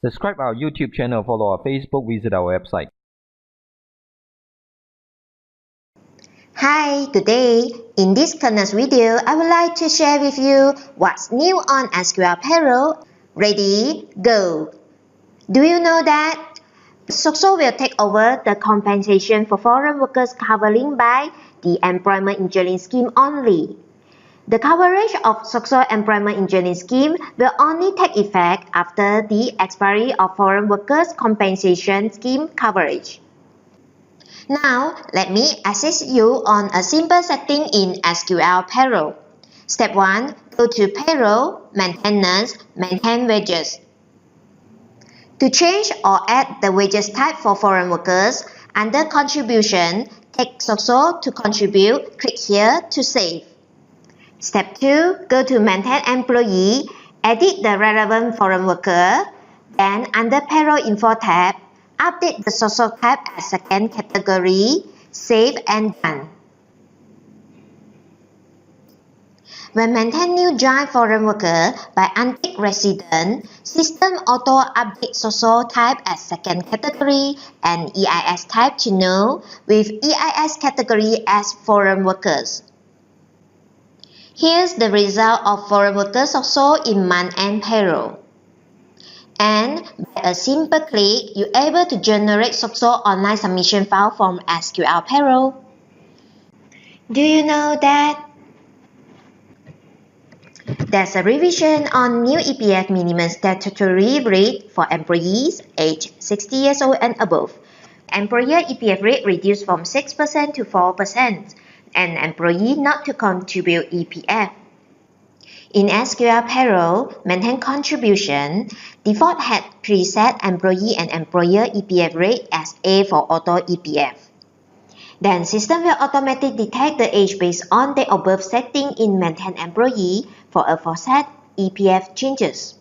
Subscribe our YouTube channel, follow our Facebook, visit our website. Hi, today in this Connect video, I would like to share with you what's new on SQL Payroll. Ready, go! Do you know that SOCSO will take over the compensation for foreign workers covering by the Employment Insurance Scheme only? The coverage of SOCSO Employment Insurance Scheme will only take effect after the expiry of Foreign Workers Compensation Scheme coverage. Now, let me assist you on a simple setting in SQL Payroll. Step 1. Go to Payroll, Maintenance, Maintain Wages. To change or add the wages type for foreign workers, under Contribution, take SOCSO to contribute, click here to save. Step 2. Go to Maintain Employee, edit the relevant foreign worker, then under Payroll Info tab, update the SOCSO tab as second category, save and done. When maintain new join foreign worker by untick resident, system auto update SOCSO type as second category and EIS type to no with EIS category as foreign workers. Here's the result of foreign workers SOCSO in month-end payroll. And by a simple click, you're able to generate SOCSO online submission file from SQL Payroll. Do you know that there's a revision on new EPF minimum statutory rate for employees aged 60 years old and above? Employer EPF rate reduced from 6% to 4%, and employee not to contribute EPF. In SQL Payroll, maintain contribution, default had preset employee and employer EPF rate as A for auto EPF. Then system will automatically detect the age based on the above setting in maintain employee for a foreset EPF changes.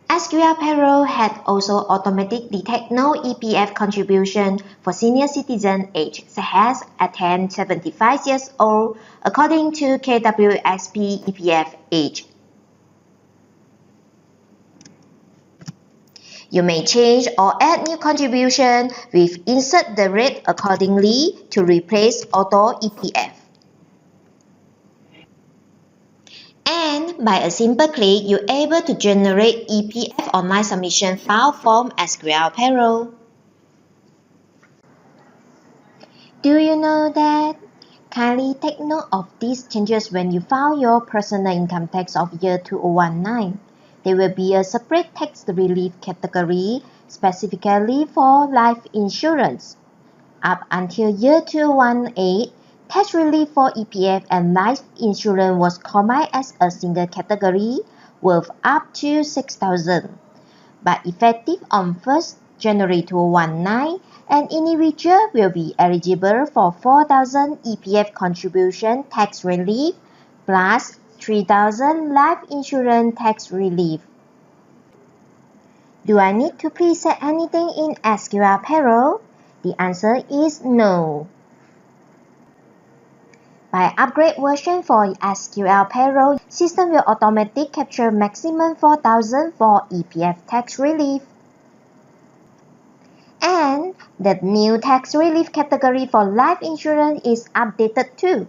SQL Payroll had also automatically detect no EPF contribution for senior citizen age has attained 75 years old according to KWSP EPF age. You may change or add new contribution with insert the rate accordingly to replace auto EPF. And by a simple click, you're able to generate EPF online submission file from SQL Payroll. Do you know that? Kindly take note of these changes when you file your personal income tax of year 2019. There will be a separate tax relief category specifically for life insurance. Up until year 2018, tax relief for EPF and life insurance was combined as a single category worth up to 6,000. But effective on 1st January 2019, an individual will be eligible for 4,000 EPF contribution tax relief plus 3,000 life insurance tax relief. Do I need to preset anything in SQL Payroll? The answer is no. By upgrade version for SQL Payroll, system will automatically capture maximum 4,000 for EPF tax relief. And the new tax relief category for life insurance is updated too.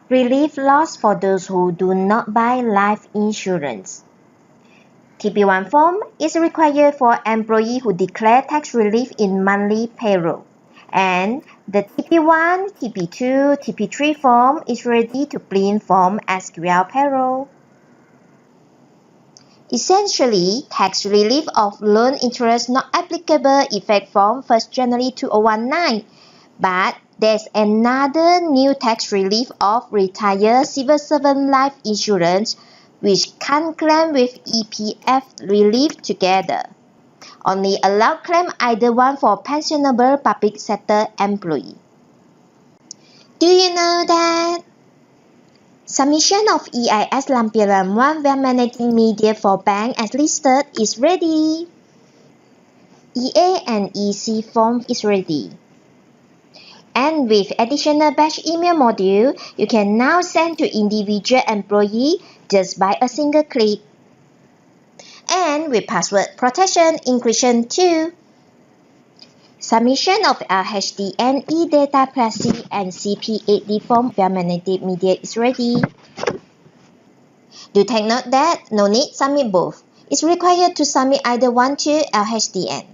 Relief loss for those who do not buy life insurance. TP1 form is required for employees who declare tax relief in monthly payroll. And the TP1, TP2, TP3 form is ready to print from SQL Payroll. Essentially, tax relief of loan interest not applicable effect from 1st January 2019, but there's another new tax relief of retired civil servant life insurance which can claim with EPF relief together. Only allow claim either one for pensionable public sector employee. Do you know that? Submission of EIS Lampiran 1 when managing media for bank as listed is ready. EA and EC form is ready. And with additional batch email module, you can now send to individual employee just by a single click. And with password protection encryption too. Submission of LHDN eData Plus C and CP8D form via magnetic media is ready. Do take note that no need submit both. It's required to submit either one to LHDN.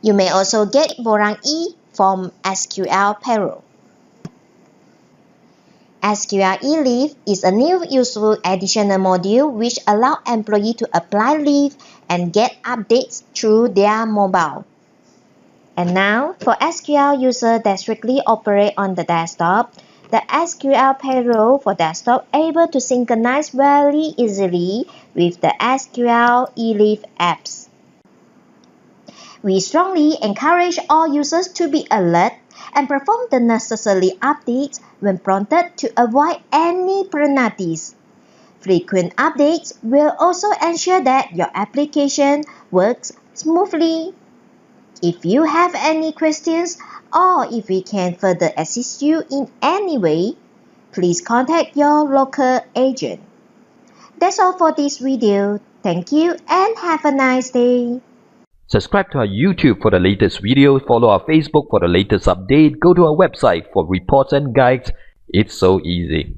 You may also get Borang E from SQL Payroll. SQL eLeave is a new useful additional module which allows employees to apply leave and get updates through their mobile. And now, for SQL users that strictly operate on the desktop, the SQL Payroll for desktop able to synchronize very easily with the SQL eLeave apps. We strongly encourage all users to be alert and perform the necessary updates when prompted to avoid any penalties. Frequent updates will also ensure that your application works smoothly. If you have any questions or if we can further assist you in any way, please contact your local agent. That's all for this video. Thank you and have a nice day. Subscribe to our YouTube for the latest videos, follow our Facebook for the latest update, go to our website for reports and guides. It's so easy.